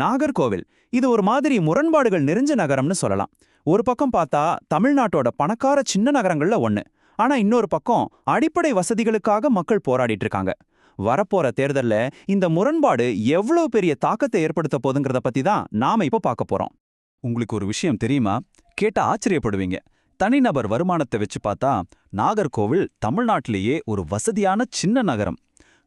நாகர்கோவில் இது ஒரு மாதிரி முரண்பாடுகள் நிறைஞ்ச நகரம்னு சொல்லலாம். ஒரு பக்கம் பார்த்தா தமிழ்நாட்டோட பணக்கார சின்ன நகரங்கள்ல ஒண்ணு. ஆனா இன்னொரு பக்கம் அடிப்படை வசதிகளுக்காக மக்கள் போராடிட்டு இருக்காங்க. வரப்போற தேர்தல்ல இந்த முரண்பாடு எவ்வளவு பெரிய தாக்கத்தை ஏற்படுத்த போதுங்கிறத பத்தி தான் நாம இப்ப பார்க்க போறோம். உங்களுக்கு ஒரு விஷயம் தெரியுமா? கேட்டா ஆச்சரியப்படுவீங்க. தனிநபர் வருமானத்தை வச்சு பார்த்தா நாகர்கோவில் தமிழ்நாட்டிலேயே ஒரு வசதியான சின்ன நகரம்.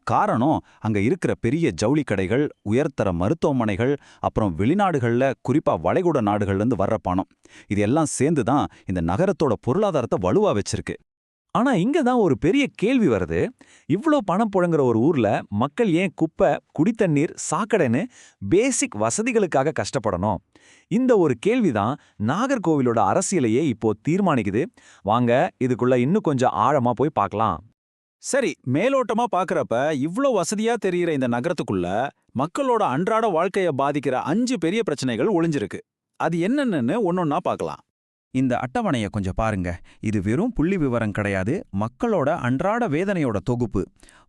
காரணம், அங்க இருக்கிற பெரிய ஜவுளி கடைகள், உயர்தர மருத்துவமனைகள், அப்புறம் வெளிநாடுகள்ல குறிப்பா வளைகுடா நாடுகள்ல இருந்து வர்ற பணம். இது எல்லாம் சேர்ந்து தான் இந்த நகரத்தோட பொருளாதாரத்தை வலுவா வச்சிருக்கு. ஆனா இங்க தான் ஒரு பெரிய கேள்வி வருது. இவ்ளோ பணம் புழங்குற ஒரு ஊர்ல மக்கள் ஏன் குப்பை, குடித்தண்ணீர், சாக்கடைன்னு பேசிக் வசதிகளுக்காக கஷ்டப்படணும்? இந்த ஒரு கேள்விதான் நாகர்கோவிலோட அரசியலையே இப்போ தீர்மானிக்குது. வாங்க இதுக்குள்ள இன்னும் கொஞ்சம் ஆழமா போய் பார்க்கலாம். சரி, மேலோட்டமா பார்க்கறப்ப இவ்ளோ வசதியா தெரியிற இந்த நகரத்துக்குள்ள மக்களோட அன்றாட வாழ்க்கைய பாதிக்கிற 5 பெரிய பிரச்சனைகள் ஒளிஞ்சிருக்கு. அது என்னென்னு ஒன்னொன்னா பார்க்கலாம். இந்த அட்டவணையை கொஞ்சம் பாருங்க. இது வெறும் புள்ளி விவரம் கிடையாது, மக்களோட அன்றாட வேதனையோட தொகுப்பு.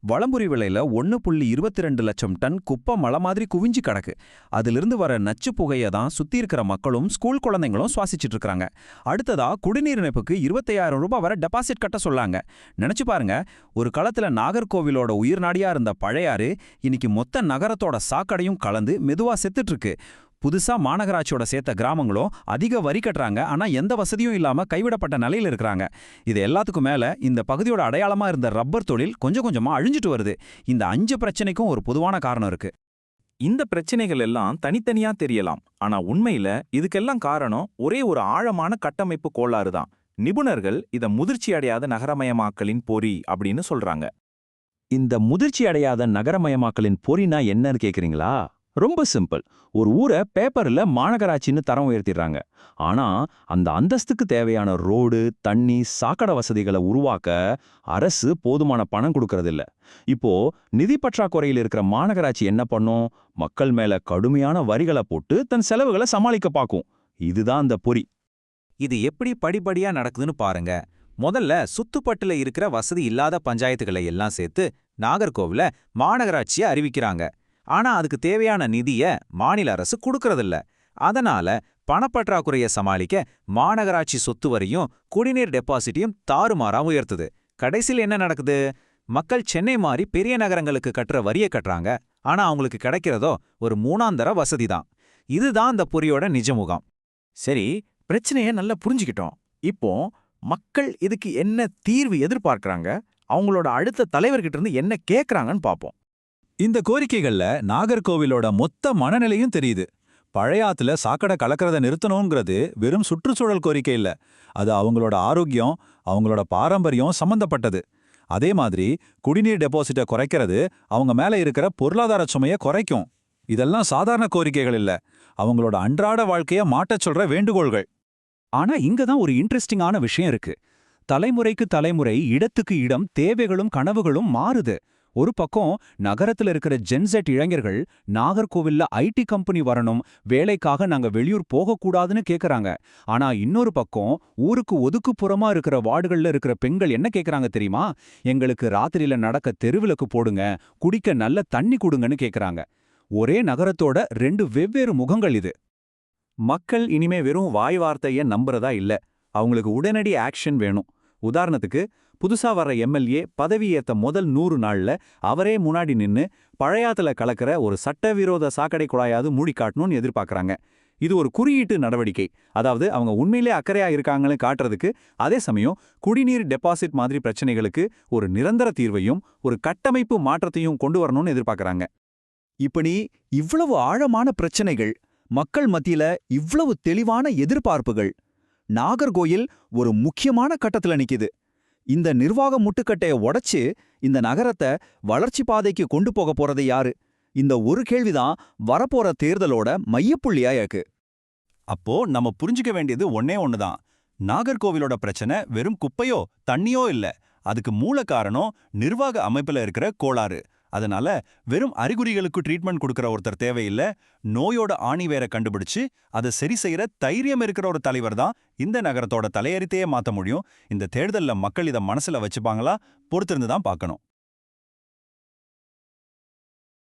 வளம்புரி விலையில 1.22 லட்சம் டன் குப்பை மலை மாதிரி குவிஞ்சு கிடக்கு. அதிலிருந்து வர நச்சு புகையை தான் சுத்தி இருக்கிற மக்களும் ஸ்கூல் குழந்தைங்களும் சுவாசிச்சுட்டு இருக்காங்க. அடுத்ததா குடிநீர் இணைப்புக்கு 25,000 ரூபாய் வரை டெபாசிட் கட்ட சொல்லாங்க. நினைச்சு பாருங்க, ஒரு காலத்துல நாகர்கோவிலோட உயிர் நாடியா இருந்த பழையாறு இன்னைக்கு மொத்த நகரத்தோட சாக்கடையும் கலந்து மெதுவா செத்துட்டு இருக்கு. புதுசா மாநகராட்சியோட சேர்த்த கிராமங்களும் அதிக வரி கட்டுறாங்க, ஆனா எந்த வசதியும் இல்லாம கைவிடப்பட்ட நிலையில இருக்கிறாங்க. இது எல்லாத்துக்கும் மேல இந்த பகுதியோட அடையாளமா இருந்த ரப்பர் தொழில் கொஞ்சம் கொஞ்சமா அழிஞ்சிட்டு வருது. இந்த 5 பிரச்சனைக்கும் ஒரு பொதுவான காரணம் இருக்கு. இந்த பிரச்சனைகள் எல்லாம் தனித்தனியா தெரியலாம், ஆனா உண்மையில இதுக்கெல்லாம் காரணம் ஒரே ஒரு ஆழமான கட்டமைப்பு கோளாறு தான். நிபுணர்கள் இத முதிர்ச்சி அடையாத நகரமயமாக்கலின் பொறி அப்படின்னு சொல்றாங்க. இந்த முதிர்ச்சி அடையாத நகரமயமாக்கலின் பொறினா என்னன்னு கேக்குறீங்களா? ரொம்ப சிம்பிள். ஒரு ஊரை பேப்பர்ல மாநகராட்சின்னு தரம் உயர்த்திடுறாங்க. ஆனா அந்த அந்தஸ்துக்கு தேவையான ரோடு, தண்ணி, சாக்கடை வசதிகளை உருவாக்க அரசு போதுமான பணம் கொடுக்கறதில்ல. இப்போ நிதி பற்றாக்குறையில் இருக்கிற மாநகராட்சி என்ன பண்ணும்? மக்கள் மேல கடுமையான வரிகளை போட்டு தன் செலவுகளை சமாளிக்க பார்க்கும். இதுதான் அந்த பொறி. இது எப்படி படிப்படியா நடக்குதுன்னு பாருங்க. முதல்ல சுத்துப்பட்டுல இருக்கிற வசதி இல்லாத பஞ்சாயத்துகளை எல்லாம் சேர்த்து நாகர்கோவில மாநகராட்சியை அறிவிக்கிறாங்க. ஆனா அதுக்கு தேவையான நிதிய மாநில அரசு கொடுக்கறதில்ல. அதனால பணப்பற்றாக்குறைய சமாளிக்க மாநகராட்சி சொத்து வரியும் குடிநீர் டெபாசிட்டையும் தாறுமாறா உயர்த்துது. கடைசியில் என்ன நடக்குது? மக்கள் சென்னை மாதிரி பெரிய நகரங்களுக்கு கட்டுற வரியை கட்டுறாங்க, ஆனா அவங்களுக்கு கிடைக்கிறதோ ஒரு மூணாந்தர வசதி தான். இதுதான் அந்த பொறியோட நிஜமுகம். சரி, பிரச்சனையை நல்லா புரிஞ்சுக்கிட்டோம். இப்போ மக்கள் இதுக்கு என்ன தீர்வு எதிர்பார்க்கறாங்க, அவங்களோட அடுத்த தலைவர்கிட்ட இருந்து என்ன கேட்கறாங்கன்னு பார்ப்போம். இந்த கோரிக்கைகள்ல நாகர்கோவிலோட மொத்த மனநிலையும் தெரியுது. பழையாத்துல சாக்கடை கலக்கிறத நிறுத்தணுங்கிறது வெறும் சுற்றுச்சூழல் கோரிக்கை இல்ல, அது அவங்களோட ஆரோக்கியம், அவங்களோட பாரம்பரியம் சம்பந்தப்பட்டது. அதே மாதிரி குடிநீர் டெபாசிட்டை குறைக்கிறது அவங்க மேல இருக்கிற பொருளாதார சுமையை குறைக்கும். இதெல்லாம் சாதாரண கோரிக்கைகள் இல்ல, அவங்களோட அன்றாட வாழ்க்கைய மாற்றச் சொல்ற வேண்டுகோள்கள். ஆனா இங்க தான் ஒரு இன்ட்ரெஸ்டிங்கான விஷயம் இருக்கு. தலைமுறைக்கு தலைமுறை, இடத்துக்கு இடம், தேவைகளும் கனவுகளும் மாறுது. ஒரு பக்கம் நகரத்துல இருக்கிற ஜென்செட் இளைஞர்கள் நாகர்கோவில்ல ஐடி கம்பெனி வரணும், வேலைக்காக நாங்க வெளியூர் போகக்கூடாதுன்னு கேக்குறாங்க. ஆனா இன்னொரு பக்கம் ஊருக்கு ஒதுக்குப்புறமா இருக்கிற வார்டுகள்ல இருக்கிற பெண்கள் என்ன கேக்குறாங்க தெரியுமா? எங்களுக்கு ராத்திரியில நடக்க தெருவிளக்கு போடுங்க, குடிக்க நல்ல தண்ணி கொடுங்கன்னு கேக்குறாங்க. ஒரே நகரத்தோட 2 வெவ்வேறு முகங்கள் இது. மக்கள் இனிமே வெறும் வாய் வார்த்தைய நம்புறதா இல்ல, அவங்களுக்கு உடனடி ஆக்ஷன் வேணும். உதாரணத்துக்கு, புதுசா வர்ற எம்எல்ஏ பதவியேற்ற முதல் 100 நாள்ல அவரே முன்னாடி நின்னு பழையாத்துல கலக்கிற ஒரு சட்டவிரோத சாக்கடை குழாயாவது மூடி காட்டணும்னு எதிர்பார்க்கறாங்க. இது ஒரு குறியீட்டு நடவடிக்கை. அதாவது அவங்க உண்மையிலே அக்கறையா இருக்காங்கன்னு காட்டுறதுக்கு. அதே சமயம் குடிநீர் டெபாசிட் மாதிரி பிரச்சனைகளுக்கு ஒரு நிரந்தர தீர்வையும் ஒரு கட்டமைப்பு மாற்றத்தையும் கொண்டு வரணும்னு எதிர்பார்க்கறாங்க. இப்படி இவ்வளவு ஆழமான பிரச்சனைகள், மக்கள் மத்தியில இவ்வளவு தெளிவான எதிர்பார்ப்புகள், நாகர்கோயில் ஒரு முக்கியமான கட்டத்துல நிக்குது. இந்த நிர்வாக முட்டுக்கட்டைய உடைச்சு இந்த நகரத்தை வளர்ச்சி பாதைக்கு கொண்டு போக போறது யாரு? இந்த ஒரு கேள்விதான் வரப்போற தேர்தலோட மையப்புள்ளியா இருக்கு. அப்போ நம்ம புரிஞ்சுக்க வேண்டியது ஒன்னே ஒண்ணுதான். நாகர்கோவிலோட பிரச்சனை வெறும் குப்பையோ தண்ணியோ இல்ல, அதுக்கு மூல காரணம் நிர்வாக அமைப்புல இருக்கிற கோளாறு. அதனால வெறும் அறிகுறிகளுக்கு ட்ரீட்மெண்ட் கொடுக்கற ஒருத்தர் தேவையில்ல, நோயோட ஆணிவேர கண்டுபிடிச்சு அதை சரி செய்யற தைரியம் இருக்கிற ஒரு தலைவர் தான் இந்த நகரத்தோட தலையெழுத்தையே மாத்த முடியும். இந்த தேர்தல்ல மக்கள் இதை மனசுல வச்சுப்பாங்களா? பொறுத்திருந்து தான் பார்க்கணும்.